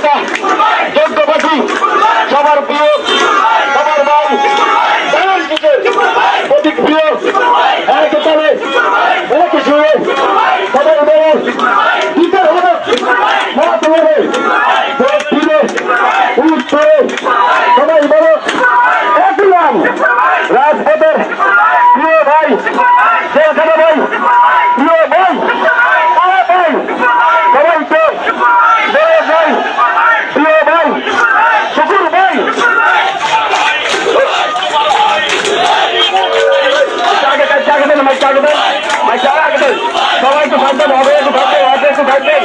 নেতা যোগ্য পাখি সবার প্রিয় সবার ভাই প্রতীক প্রিয় একতালে এক শুয়ে সবার বড় বিচার হবে মারাতে হবে ভোট দিলে উঠবে সবাই বড় এক নাম রাজপথের প্রিয় ভাই জেলখানা ভাই প্রিয় ভাই তারা ভাই সবাইকে বড় ভাই প্রিয় ভাই শুকুর ভাই সবাই তো থাকবেন হবে একটু থাকবে হাতে একটু থাকবে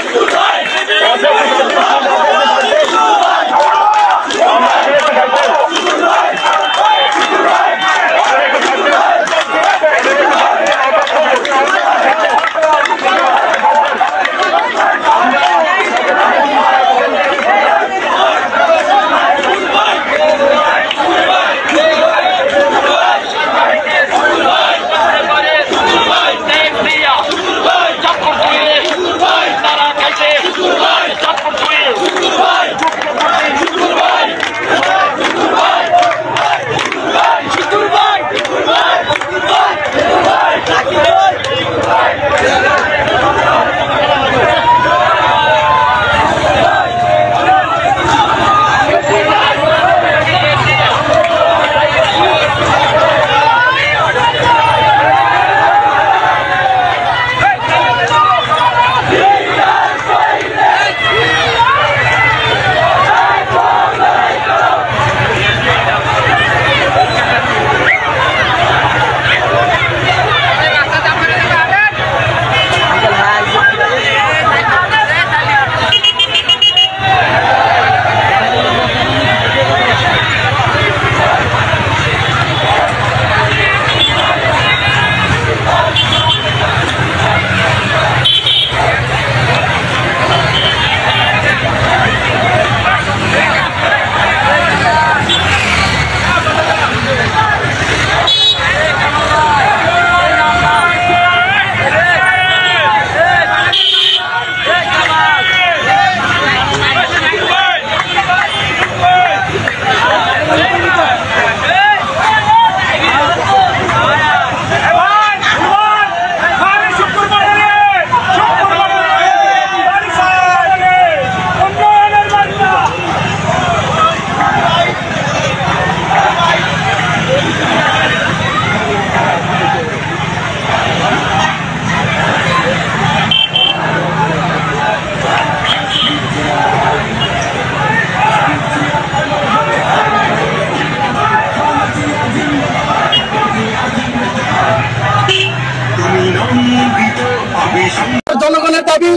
জনগণের দাবি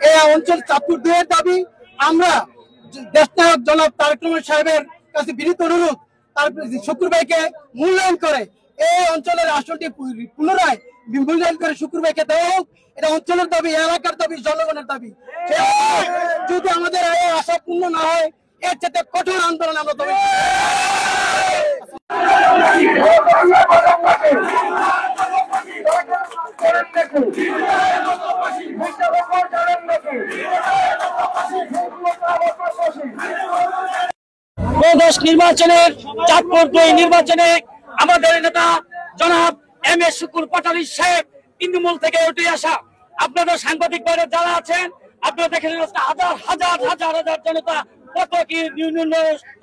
এই অঞ্চল চাঁদপুর 2 এর দাবি আমরা দেশনায়ক জনাব তারেক রহমান সাহেবের কাছে বিনীত অনুরোধ তার শুকুর ভাইকে মূল্যায়ন করে এই অঞ্চলের আসনটি পুনরায় মূল্যায়ন করে শুকুর ভাইকে দেওয়া হোক। এটা অঞ্চলের দাবি, এলাকার দাবি, জনগণের দাবি। যদি আমাদের এই আশা পূর্ণ না হয় এর চেয়ে কঠোর আন্দোলন আমরা তবে নির্বাচনের চাঁদপুর 2 নির্বাচনে আমাদের নেতা জনাব এম এ শুকুর পাটালী সাহেব তৃণমূল থেকে উঠে আসা। আপনাদের সাংবাদিক বাইরে যারা আছেন আপনারা দেখেন হাজার হাজার হাজার হাজার জনতা কত কি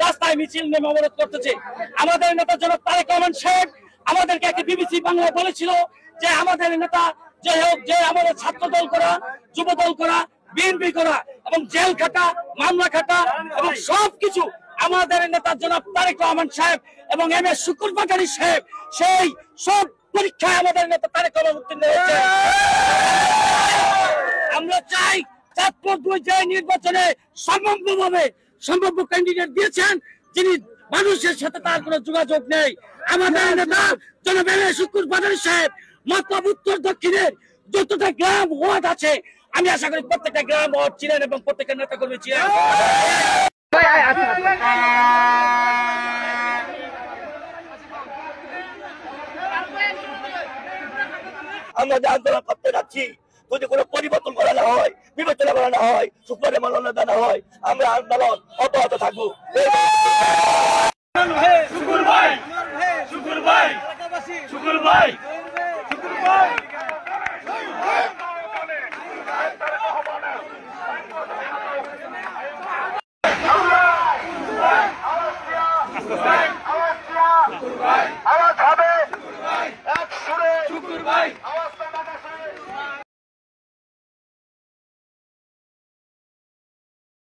রাস্তায় মিছিল নেমে অবরোধ করতেছে। আমাদের নেতা জনাব তারেক রহমান সাহেব আমাদেরকে একটা বিবিসি বাংলায় বলেছিল যে আমাদের নেতা যে হোক যে আমাদের ছাত্র দল করা, যুব দল করা, বিএনপি করা এবং জেল খাটা, মামলা খাটা এবং সবকিছু আমাদের নেতা জনাব তারেক রহমান সাহেব এবং এম এ শুকুর পাটালী সাহেব সেই সব পরীক্ষায় আমাদের নেতা তারেক রহমান উত্তীর্ণ হয়েছে। আমরা চাই চাঁদপুর 2 নির্বাচনে সম্ভাব্য ক্যান্ডিডেট দিয়েছেন যিনি মানুষের সাথে তার কোনো যোগাযোগ নেই। আমাদের নেতা জনাব এম এ শুকুর পাটালী সাহেব মতলব উত্তর দক্ষিণের যতটা গ্রাম ওয়ার্ড আছে আমি আশা করি প্রত্যেকটা গ্রাম ওয়ার্ড ছিলেন এবং প্রত্যেকটা নেতা কর্মী ছিলেন। আমরা যে আন্দোলন করতে যাচ্ছি যদি কোনো পরিবর্তন করা না হয়, বিবেচনা করা না হয়, সুপ্রিম মাননা দেওয়া হয়, আমরা আন্দোলন অব্যাহত থাকবো। শুকুর ভাই